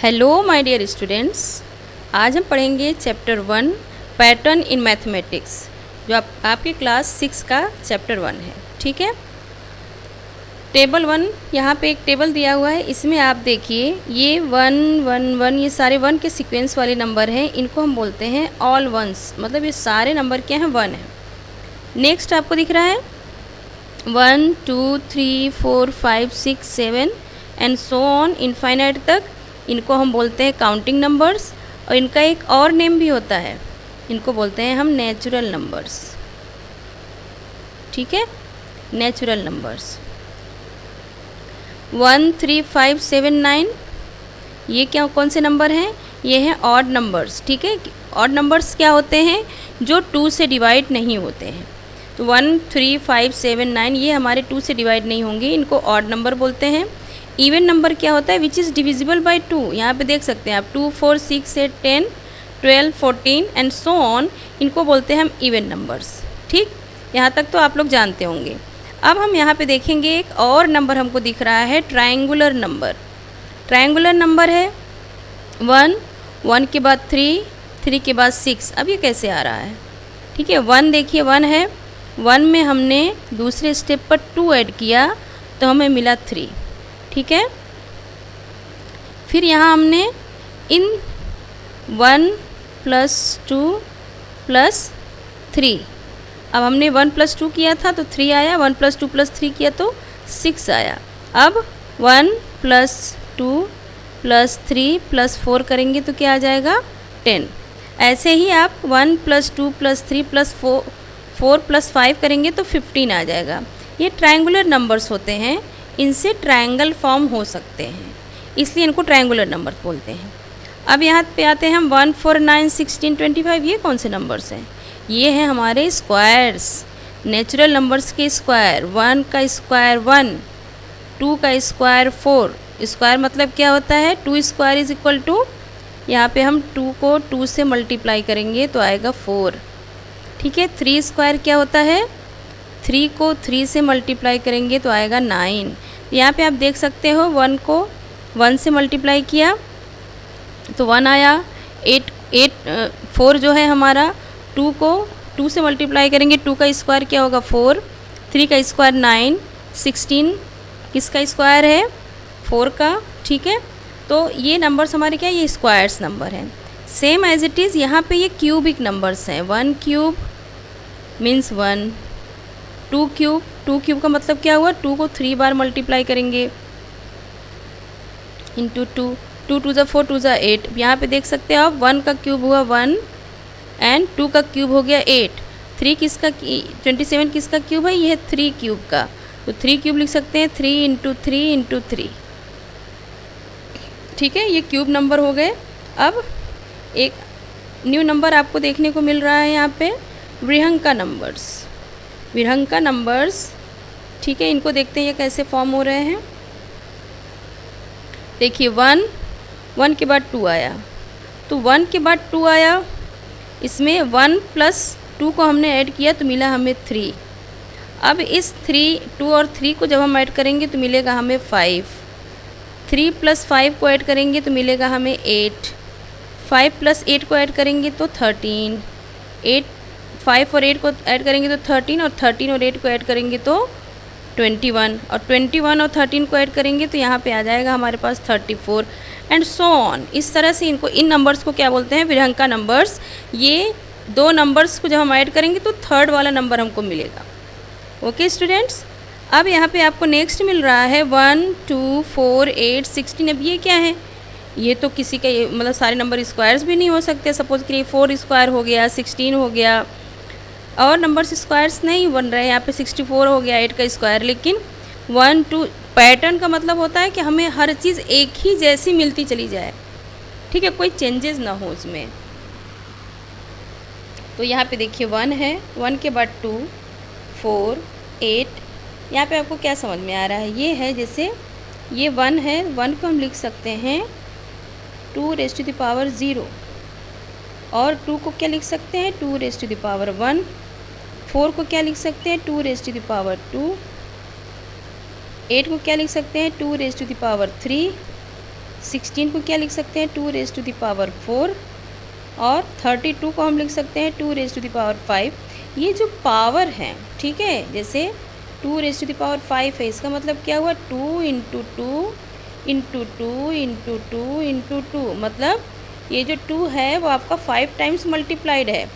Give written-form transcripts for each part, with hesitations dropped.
Hello my dear students, आज हम पढ़ेंगे चैप्टर 1 पैटर्न इन मैथमेटिक्स, जो आपके क्लास 6 का चैप्टर 1 है। ठीक है। टेबल 1 यहाँ पे एक टेबल दिया हुआ है। इसमें आप देखिए ये 1 1 1 ये सारे 1 के सीक्वेंस वाले नंबर हैं। इनको हम बोलते हैं ऑल वंस, मतलब ये सारे नंबर क्या हैं, 1 है। नेक्स्ट आपको दिख रहा है 1 2 3 4 5 6 7 एंड सो ऑन इनफाइनाइट तक। इनको हम बोलते हैं काउंटिंग नंबर्स, और इनका एक और नेम भी होता है, इनको बोलते हैं हम नेचुरल नंबर्स। ठीक है, नेचुरल नंबर्स। 1 3 5 7 9 ये क्या कौन से नंबर हैं, ये हैं ऑड नंबर्स। ठीक है, ऑड नंबर्स क्या होते हैं, जो 2 से डिवाइड नहीं होते हैं। तो 1 3 5 7 9 ये हमारे 2 से डिवाइड नहीं होंगे, इनको ऑड नंबर बोलते हैं। इवन नंबर क्या होता है, विच इज़ डिविजिबल बाय 2। यहाँ पे देख सकते हैं आप 2 4 6 8 10 12 14 एंड सो ऑन, इनको बोलते हैं हम इवन नंबर्स। ठीक, यहाँ तक तो आप लोग जानते होंगे। अब हम यहाँ पे देखेंगे एक और नंबर हमको दिख रहा है, ट्रायंगुलर नंबर। ट्रायंगुलर नंबर है 1 1 के बाद 3 3 के बाद 6। अब ये कैसे आ रहा है, ठीक है। 1 देखिए 1 है, 1 में हमने दूसरे स्टेप पर 2 ऐड किया तो हमें मिला 3। ठीक है, फिर यहाँ हमने इन 1 + 2 + 3, अब हमने 1 + 2 किया था तो 3 आया, 1 + 2 + 3 किया तो 6 आया। अब 1 + 2 + 3 + 4 करेंगे तो क्या आ जाएगा, 10। ऐसे ही आप 1 + 2 + 3 + 4 + 5 करेंगे तो 15 आ जाएगा। ये ट्रायंगुलर नंबर्स होते हैं, इनसे ट्रायंगल फॉर्म हो सकते हैं, इसलिए इनको ट्रायंगुलर नंबर बोलते हैं। अब यहाँ पे आते हैं हम 1 4 9 16 25। ये कौन से नंबर्स हैं, ये हैं हमारे स्क्वायर्स, नेचुरल नंबर्स के स्क्वायर। 1 का स्क्वायर 1, 2 का स्क्वायर 4। स्क्वायर मतलब क्या होता है, 2 स्क्वायर इज इक्वल टू, यहाँ पे हम 2 को 2 से मल्टीप्लाई करेंगे तो आएगा 4। ठीक है, 3 स्क्वायर क्या होता है, 3 को 3 से मल्टीप्लाई करेंगे तो आएगा 9। यहाँ पे आप देख सकते हो 1 को 1 से मल्टीप्लाई किया तो 1 आया। 4 जो है हमारा, 2 को 2 से मल्टीप्लाई करेंगे, 2 का स्क्वायर क्या होगा 4, 3 का स्क्वायर 9, 16 किसका स्क्वायर है, 4 का। ठीक है, तो ये नंबर्स हमारे क्या, ये स्क्वायर्स नंबर हैं। सेम एज इट इज़ यहाँ पे ये क्यूबिक नंबर्स हैं। 1 क्यूब मीन्स 1, 2 क्यूब का मतलब क्या हुआ, 2 को 3 बार मल्टीप्लाई करेंगे इंटू 2, 2 2 4 2 8। यहाँ पे देख सकते हो आप 1 का क्यूब हुआ 1 एंड 2 का क्यूब हो गया 8। 3 किसका, 27 किसका क्यूब है, ये है 3 क्यूब का, तो 3 क्यूब लिख सकते हैं 3 × 3 × 3। ठीक है, ये क्यूब नंबर हो गए। अब एक न्यू नंबर आपको देखने को मिल रहा है यहाँ पे, विहंका नंबर्स। विहंका नंबर्स, ठीक है, इनको देखते हैं ये कैसे फॉर्म हो रहे हैं। देखिए 1 के बाद 2 आया, तो 1 के बाद 2 आया, इसमें 1 + 2 को हमने ऐड किया तो मिला हमें 3। अब इस 2 और 3 को जब हम ऐड करेंगे तो मिलेगा हमें 5। 3 + 5 को ऐड करेंगे तो मिलेगा हमें 8। 5 + 8 को ऐड करेंगे तो 13। 5 और 8 को ऐड करेंगे तो 13, और 13 और 8 को ऐड करेंगे तो 21, और 21 और 13 को ऐड करेंगे तो यहाँ पे आ जाएगा हमारे पास 34 एंड सो ऑन। इस तरह से इनको, इन नंबर्स को क्या बोलते हैं, विहंका नंबर्स। ये 2 नंबर्स को जब हम ऐड करेंगे तो 3rd वाला नंबर हमको मिलेगा। ओके स्टूडेंट्स, अब यहाँ पे आपको नेक्स्ट मिल रहा है 1 2 4 8 16। अब ये क्या है, ये तो किसी का, मतलब सारे नंबर स्क्वायर्स भी नहीं हो सकते। सपोज करिए 4 स्क्वायर हो गया, 16 हो गया, और नंबर्स स्क्वायर्स नहीं बन रहे हैं। यहाँ पे 64 हो गया 8 का स्क्वायर, लेकिन 1 2 पैटर्न का मतलब होता है कि हमें हर चीज़ एक ही जैसी मिलती चली जाए। ठीक है, कोई चेंजेस ना हो उसमें। तो यहाँ पे देखिए 1 है, 1 के बाद 2 4 8। यहाँ पे आपको क्या समझ में आ रहा है, ये है जैसे ये 1 है, 1 को हम लिख सकते हैं 2⁻0, और 2 को क्या लिख सकते हैं 2⁻1। 4 को क्या लिख सकते हैं 2⁻2। 8 को क्या लिख सकते हैं 2⁻3। 16 को क्या लिख सकते हैं, 2 रेज़ टू द पावर 4, और 32 को हम लिख सकते हैं 2 रेज़ टू द पावर 5। ये जो पावर है, ठीक है, जैसे 2 रेज़ टू द पावर 5 है, इसका मतलब क्या हुआ, 2 into two into two into two into two, मतलब ये जो 2 है वो आपका 5 टाइम्स मल्टीप्लाइड है।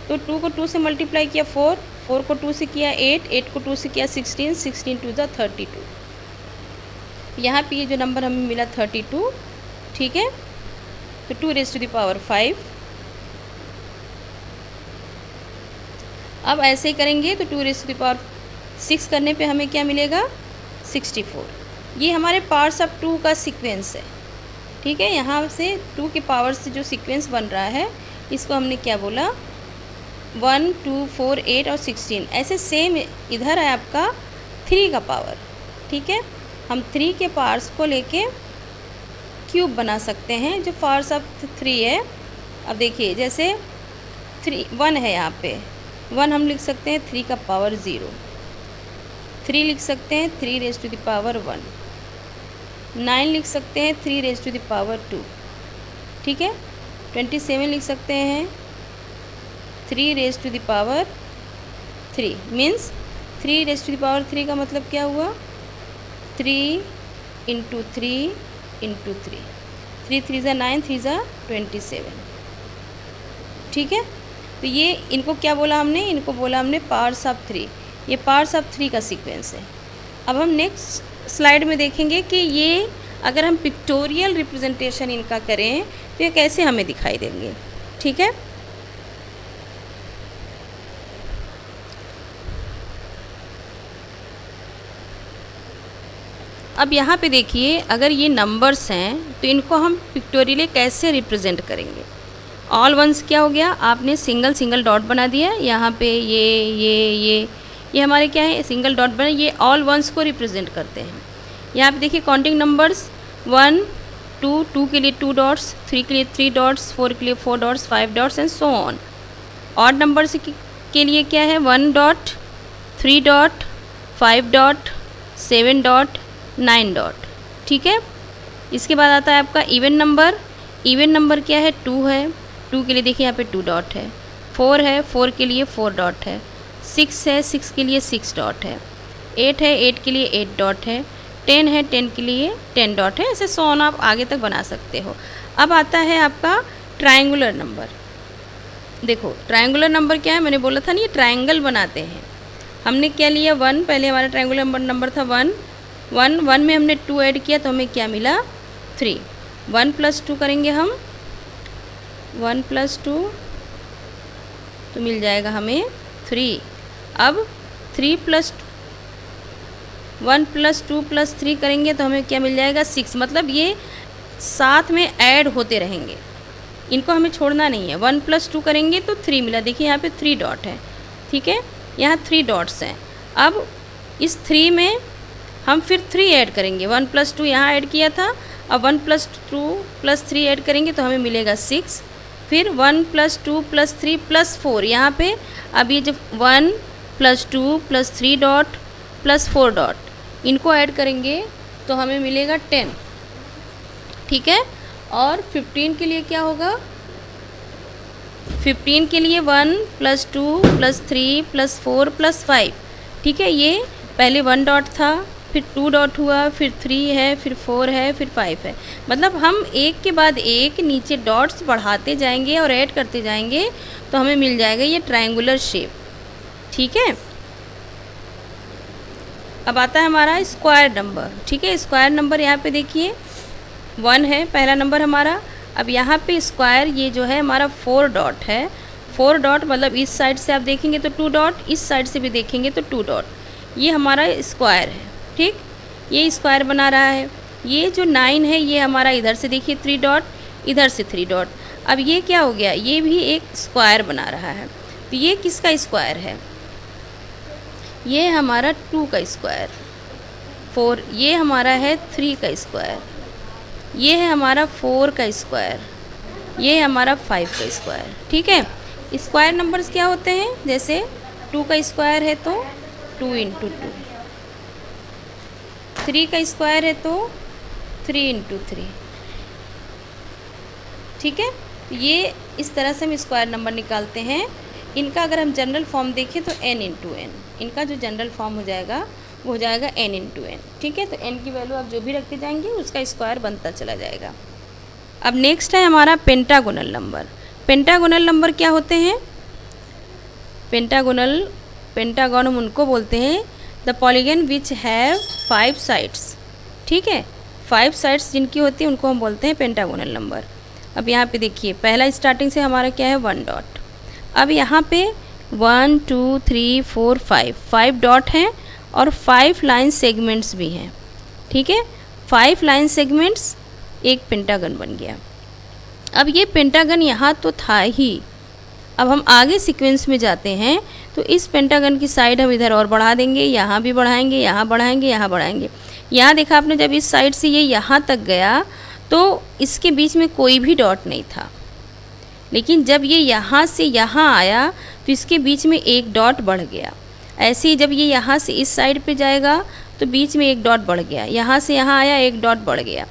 तो 2 को 2 से मल्टीप्लाई किया 4, 4 को 2 से किया 8, 8 को 2 से किया 16, 16 टू द 32। यहाँ पे ये जो नंबर हमें मिला 32, ठीक है। तो 2 रेज़ टू द पावर 5। अब ऐसे ही करेंगे तो 2 रेज़ टू द पावर 6 करने पे हमें क्या मिलेगा, 64। ये हमारे पार्ट्स ऑफ 2 का सीक्वेंस है, ठीक है। यहाँ से 2 के पावर से जो सीक्वेंस बन रहा है इसको हमने क्या बोला, 1, 2, 4, 8 और 16। ऐसे सेम इधर है आपका 3 का पावर, ठीक है। हम 3 के पार्ट्स को लेके क्यूब बना सकते हैं जो पार्ट्स ऑफ 3 है। अब देखिए जैसे 1 है, यहाँ पे 1 हम लिख सकते हैं 3 का पावर 0, 3 लिख सकते हैं 3 रेज़ टू द पावर 1, 9 लिख सकते हैं 3 रेज़ टू द पावर 2, ठीक है। 27 लिख सकते हैं 3 रेज़ टू द पावर 3, मीन्स 3 रेज़ टू द पावर 3 का मतलब क्या हुआ, 3 इंटू 3 इंटू 3, 3 3 ज़ा 9, 3 ज़ा 27, ठीक है। तो ये इनको क्या बोला हमने, इनको बोला हमने पार्ट्स ऑफ 3। ये पार्ट्स ऑफ 3 का सीक्वेंस है। अब हम नेक्स्ट स्लाइड में देखेंगे कि ये अगर हम पिक्टोरियल रिप्रेजेंटेशन इनका करें तो ये कैसे हमें दिखाई देंगे, ठीक है। अब यहाँ पे देखिए, अगर ये नंबर्स हैं तो इनको हम पिक्टोरियली कैसे रिप्रेजेंट करेंगे। ऑल वंस क्या हो गया, आपने सिंगल सिंगल डॉट बना दिया यहाँ पे, ये हमारे क्या है, सिंगल डॉट बना, ये ऑल वंस को रिप्रेजेंट करते हैं। यहाँ पे देखिए काउंटिंग नंबर्स 1, 2, 2 के लिए 2 डॉट्स, 3 के लिए 3 डॉट्स, 4 के लिए 4 dots, 5 dots and so on. Odd numbers के लिए क्या है, 1 dot, 3 dot, 5 dot, 7 dot, 9 dot, ठीक है। इसके बाद आता है आपका इवन नंबर। इवन नंबर क्या है, 2 है, 2 के लिए देखिए यहाँ पे 2 डॉट है, 4 है, 4 के लिए 4 डॉट है, 6 है, 6 के लिए 6 डॉट है, 8 है, 8 के लिए 8 डॉट है, 10 है, 10 के लिए 10 डॉट है। ऐसे सोन आप आगे तक बना सकते हो। अब आता है आपका ट्रायंगुलर नंबर। देखो ट्रायंगुलर नंबर क्या है, मैंने बोला था ना ये ट्रायंगल बनाते हैं। हमने क्या लिया, 1, पहले हमारा ट्रायंगुलर नंबर था 1, 1 में हमने 2 ऐड किया तो हमें क्या मिला, 3। 1 + 2 करेंगे हम, 1 + 2 तो मिल जाएगा हमें 3। अब 1 + 2 + 3 करेंगे तो हमें क्या मिल जाएगा, 6। मतलब ये साथ में ऐड होते रहेंगे, इनको हमें छोड़ना नहीं है। 1 + 2 करेंगे तो 3 मिला, देखिए यहाँ पे 3 डॉट है, ठीक है, यहाँ 3 डॉट्स हैं। अब इस 3 में हम फिर 3 ऐड करेंगे, 1 + 2 यहाँ ऐड किया था, अब 1 + 2 + 3 ऐड करेंगे तो हमें मिलेगा 6। फिर 1 + 2 + 3 + 4, यहाँ पे अब ये जब 1 + 2 + 3 डॉट + 4 डॉट इनको ऐड करेंगे तो हमें मिलेगा 10, ठीक है। और 15 के लिए क्या होगा, 15 के लिए 1 + 2 + 3 + 4 + 5, ठीक है। ये पहले 1 डॉट था, फिर 2 डॉट हुआ, फिर 3 है, फिर 4 है, फिर 5 है। मतलब हम एक के बाद एक नीचे डॉट्स बढ़ाते जाएंगे और ऐड करते जाएंगे तो हमें मिल जाएगा ये ट्रायंगुलर शेप, ठीक है। अब आता है हमारा स्क्वायर नंबर, ठीक है। स्क्वायर नंबर यहाँ पे देखिए 1 है पहला नंबर हमारा। अब यहाँ पे स्क्वायर ये जो है हमारा 4 डॉट है, 4 डॉट मतलब इस साइड से आप देखेंगे तो 2 डॉट, इस साइड से भी देखेंगे तो 2 डॉट, ये हमारा स्क्वायर है, ठीक। ये स्क्वायर बना रहा है। ये जो 9 है ये हमारा इधर से देखिए 3 डॉट, इधर से 3 डॉट। अब ये क्या हो गया, ये भी एक स्क्वायर बना रहा है। तो ये किसका स्क्वायर है, ये हमारा 2 का स्क्वायर, 4, ये हमारा है 3 का स्क्वायर, ये है हमारा 4 का स्क्वायर, ये है हमारा 5 का स्क्वायर, ठीक है। स्क्वायर नंबर्स क्या होते हैं, जैसे 2 का स्क्वायर है तो 2 × 2, 3 का स्क्वायर है तो 3 × 3, ठीक है, ये इस तरह से हम स्क्वायर नंबर निकालते हैं। इनका अगर हम जनरल फॉर्म देखें तो n इंटू एन, इनका जो जनरल फॉर्म हो जाएगा वो हो जाएगा n इंटू एन। ठीक है, तो n की वैल्यू आप जो भी रखते जाएंगे उसका स्क्वायर बनता चला जाएगा। अब नेक्स्ट है हमारा पेंटागोनल नंबर। पेंटागोनल नंबर क्या होते हैं? पेंटागन हम उनको बोलते हैं the polygon which have 5 sides. ठीक है, 5 साइड्स जिनकी होती है उनको हम बोलते हैं पेंटागोनल नंबर। अब यहाँ पे देखिए पहला स्टार्टिंग से हमारा क्या है 1 डॉट। अब यहाँ पे 1 2 3 4 5 डॉट हैं और 5 लाइन सेगमेंट्स भी हैं। ठीक है, 5 लाइन सेगमेंट्स, एक पेंटागन बन गया। अब ये पेंटागन यहाँ तो था ही, अब हम आगे सीक्वेंस में जाते हैं तो इस पेंटागन की साइड हम इधर और बढ़ा देंगे, यहाँ भी बढ़ाएंगे, यहाँ बढ़ाएंगे, यहाँ बढ़ाएंगे। यहाँ देखा आपने जब इस साइड से ये यहाँ तक गया तो इसके बीच में कोई भी डॉट नहीं था, लेकिन जब ये यहाँ से यहाँ आया तो इसके बीच में एक डॉट बढ़ गया। ऐसे ही जब ये यहाँ से इस साइड पे जाएगा तो बीच में एक डॉट बढ़ गया, यहाँ से यहाँ आया एक डॉट बढ़ गया,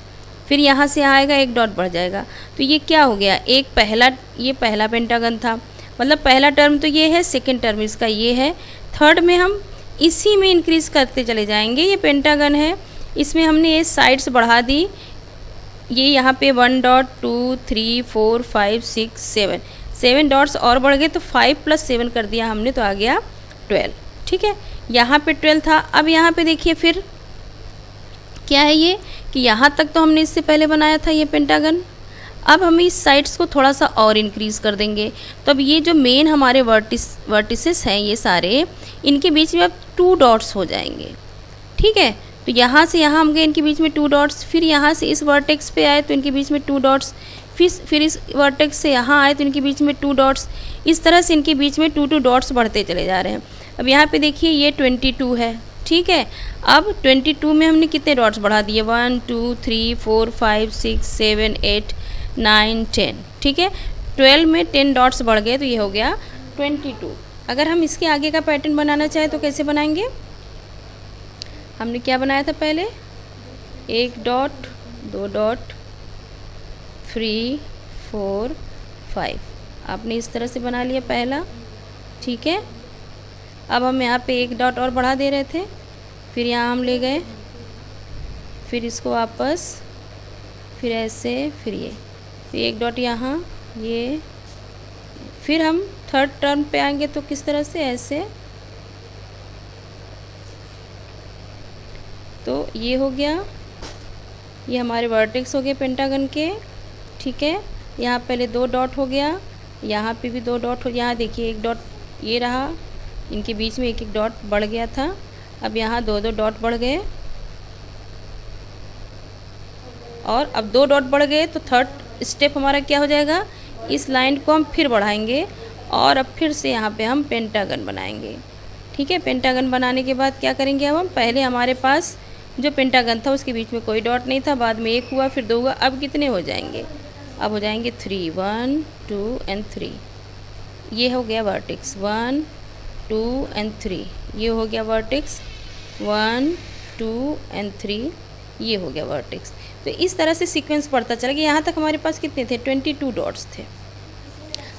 फिर यहाँ से यहाँ आएगा एक डॉट बढ़ जाएगा। तो ये क्या हो गया, एक ये पहला पेंटागन था, मतलब पहला टर्म तो ये है, सेकेंड टर्म इसका ये है, थर्ड में हम इसी में इंक्रीज़ करते चले जाएंगे। ये पेंटागन है, इसमें हमने ये साइड्स बढ़ा दी, ये यहाँ पे 1 डॉट 2 3 4 5 6 7 डॉट्स और बढ़ गए, तो 5 + 7 कर दिया हमने तो आ गया 12। ठीक है, यहाँ पे 12 था। अब यहाँ पे देखिए फिर क्या है ये कि यहाँ तक तो हमने इससे पहले बनाया था ये पेंटागन, अब हम इस साइड्स को थोड़ा सा और इंक्रीज़ कर देंगे। तो अब ये जो मेन हमारे वर्टिसेस हैं ये सारे, इनके बीच में अब 2 डॉट्स हो जाएंगे। ठीक है, तो यहाँ से यहाँ हम गए, इनके बीच में 2 डॉट्स, फिर यहाँ से इस वर्टेक्स पे आए तो इनके बीच में 2 डॉट्स, फिर इस वर्टेक्स से यहाँ आए तो इनके बीच में 2 डॉट्स। इस तरह से इनके बीच में 2 डॉट्स बढ़ते चले जा रहे हैं। अब यहाँ पे देखिए ये 22 है। ठीक है, अब 22 में हमने कितने डॉट्स बढ़ा दिए, 1 2 3 4 5 6 7 8 9 10। ठीक है, 12 में 10 डॉट्स बढ़ गए तो ये हो गया 22। अगर हम इसके आगे का पैटर्न बनाना चाहें तो कैसे बनाएंगे? हमने क्या बनाया था पहले, 1 डॉट 2 डॉट 3 4 5, आपने इस तरह से बना लिया पहला। ठीक है, अब हम यहाँ पे 1 डॉट और बढ़ा दे रहे थे, फिर यहाँ हम ले गए, फिर इसको वापस, फिर ऐसे, फिर ये, फिर 1 डॉट यहाँ, ये, फिर हम थर्ड टर्म पे आएंगे तो किस तरह से, ऐसे। तो ये हो गया, ये हमारे वर्टेक्स हो गए पेंटागन के। ठीक है, यहाँ पहले 2 डॉट हो गया, यहाँ पे भी 2 डॉट हो, यहाँ देखिए 1 डॉट ये रहा, इनके बीच में 1 डॉट बढ़ गया था, अब यहाँ 2 डॉट बढ़ गए, और अब 2 डॉट बढ़ गए तो थर्ड स्टेप हमारा क्या हो जाएगा, इस लाइन को हम फिर बढ़ाएंगे और अब फिर से यहाँ पे हम पेंटागन बनाएंगे। ठीक है, पेंटागन बनाने के बाद क्या करेंगे, अब हम पहले हमारे पास जो पेंटागन था उसके बीच में कोई डॉट नहीं था, बाद में 1 हुआ, फिर 2 हुआ, अब कितने हो जाएंगे, अब हो जाएंगे 3, 1 2 एंड 3। ये हो गया वर्टेक्स 1 2 एंड 3, ये हो गया वर्टेक्स 1 2 एंड 3, ये हो गया वर्टेक्स। तो इस तरह से सीक्वेंस पढ़ता चला गया। यहाँ तक हमारे पास कितने थे, 22 डॉट्स थे।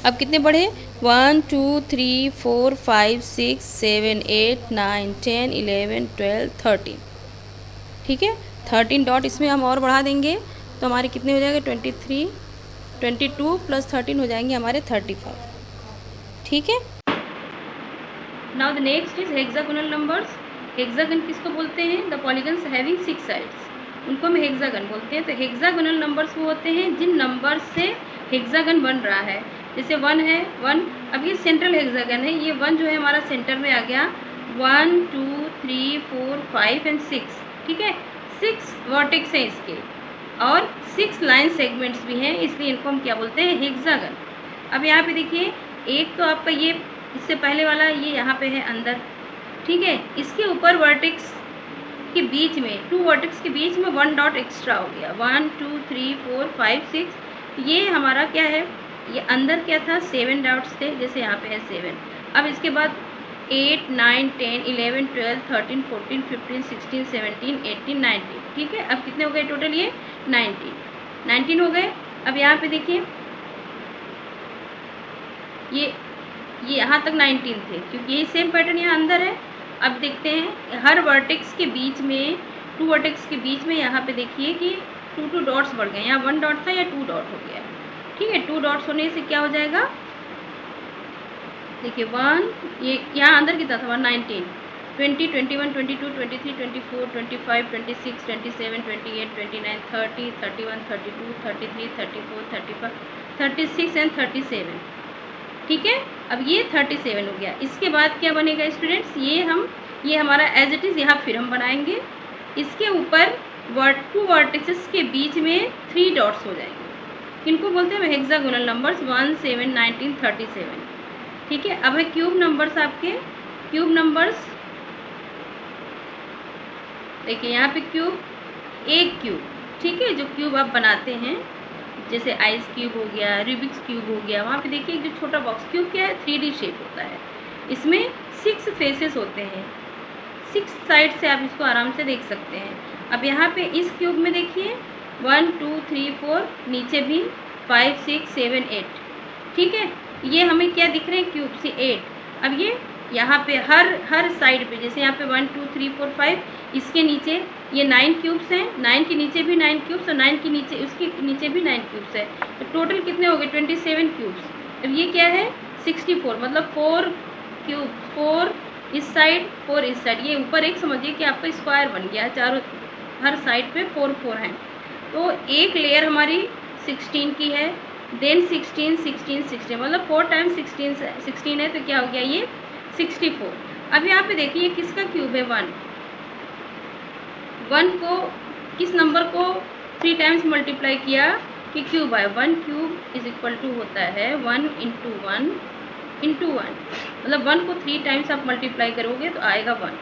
अब कितने बढ़े, 1 2 3 4 5 6 7 8 9 10 11 12 13। ठीक है, 13 डॉट इसमें हम और बढ़ा देंगे तो हमारे कितने हो जाएंगे, 22 + 13 हो जाएंगे हमारे 35। ठीक है, now the next is hexagonal numbers. Hexagon किसको बोलते हैं, द पॉलीगन्स हैविंग 6 साइड्स, उनको हम हेक्सागन बोलते हैं। तो हेक्सागोनल नंबर्स वो होते हैं जिन नंबर से हेक्सागन बन रहा है। जैसे 1 है, 1, अब ये सेंट्रल हेक्सागन है, ये 1 जो है हमारा सेंटर में आ गया, 1 2 3 4 5 एंड 6। ठीक है, 6 वर्टेक्स हैं इसके और 6 लाइन सेगमेंट्स भी हैं, इसलिए इनको हम क्या बोलते हैं, हेक्सागन। अब यहाँ पे देखिए, एक तो आपका ये इससे पहले वाला ये यहाँ पे है अंदर। ठीक है, इसके ऊपर वर्टेक्स के बीच में 2 वर्टेक्स के बीच में 1 डॉट एक्स्ट्रा हो गया, 1 2 3 4 5 6। ये हमारा क्या है, ये अंदर क्या था, 7 डॉट्स थे, जैसे यहाँ पे है 7। अब इसके बाद 8 9 10 11 12 13 14 15 16 17 18 19। ठीक है, अब कितने हो गए टोटल, ये 19 हो गए। अब यहाँ पे देखिए ये यहाँ तक 19 थे, क्योंकि यही सेम पैटर्न यहाँ अंदर है। अब देखते हैं हर वर्टेक्स के बीच में, 2 वर्टेक्स के बीच में यहाँ पे देखिए कि 2 डॉट्स बढ़ गए। यहाँ 1 डॉट था या 2 डॉट हो गया। ठीक है, 2 डॉट्स होने से क्या हो जाएगा, देखिए 1, ये यहाँ अंदर कितना था 19, 20, 21, 22, 23, 24, 25, 26, 27, 28, 29, 30, 31, 32, 33, 34, 35, 36 एंड 37। ठीक है, अब ये 37 हो गया। इसके बाद क्या बनेगा स्टूडेंट्स, ये हमारा एज इट इज़ यहाँ फिर हम बनाएंगे। इसके ऊपर 2 वर्टिसेस के बीच में 3 डॉट्स हो जाएंगे। इनको बोलते हैं हेक्सागोनल नंबर्स 1, 7, 19, 37। ठीक है, अब है क्यूब नंबर्स। आपके क्यूब नंबर्स देखिए यहाँ पे क्यूब, एक क्यूब, ठीक है, जो क्यूब आप बनाते हैं जैसे आइस क्यूब हो गया, रूबिक्स क्यूब हो गया, वहाँ पे देखिए जो छोटा बॉक्स क्यूब क्या है 3D शेप होता है। इसमें 6 फेसेस होते हैं, 6 साइड से आप इसको आराम से देख सकते हैं। अब यहाँ पे इस क्यूब में देखिए 1, 2, 3, 4, नीचे भी 5, 6, 7, 8। ठीक है, ये हमें क्या दिख रहे हैं क्यूब से 8। अब ये यहाँ पे हर साइड पे, जैसे यहाँ पे 1, 2, 3, 4, 5, इसके नीचे ये 9 क्यूब्स हैं, 9 के नीचे भी 9 क्यूब्स और 9 के नीचे उसके नीचे भी 9 क्यूब्स है। तो टोटल कितने हो गए 27 क्यूब्स। अब ये क्या है 64, मतलब 4 क्यूब, 4 इस साइड 4 इस साइड। ये ऊपर एक समझिए कि आपका स्क्वायर बन गया, चारों हर साइड पे 4 4 हैं। तो एक लेयर हमारी 16 की है, देन 16, 16, 16, मतलब 4 टाइम्स 16 है, तो क्या हो गया ये 64। अब यहाँ पे देखिए किसका क्यूब है 1 को, किस नंबर को 3 टाइम्स मल्टीप्लाई किया कि क्यूब आए। 1 क्यूब इज इक्वल टू होता है 1 इंटू 1 इंटू 1, मतलब 1 को 3 टाइम्स आप मल्टीप्लाई करोगे तो आएगा 1।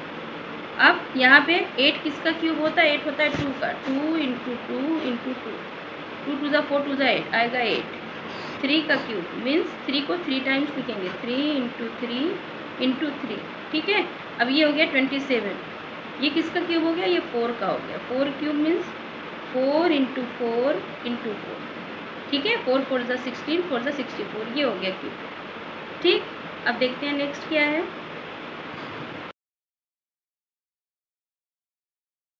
अब यहाँ पे 8 किसका क्यूब होता है, 8 होता है 2 का, 2 इंटू 2 इंटू 2, 2 टू ज़ा 4 टू ज़ा 8 आएगा 8। 3 का क्यूब मीन्स 3 को 3 टाइम्स लिखेंगे, 3 इंटू 3 इंटू 3। ठीक है, अब ये हो गया 27। ये किसका क्यूब हो गया, ये 4 का हो गया। 4 क्यूब मीन्स 4 इंटू 4 इंटू 4। ठीक है, 4 4 ज़ा 16, 4 ज़ा 64, ये हो गया क्यूब। ठीक, अब देखते हैं नेक्स्ट क्या है।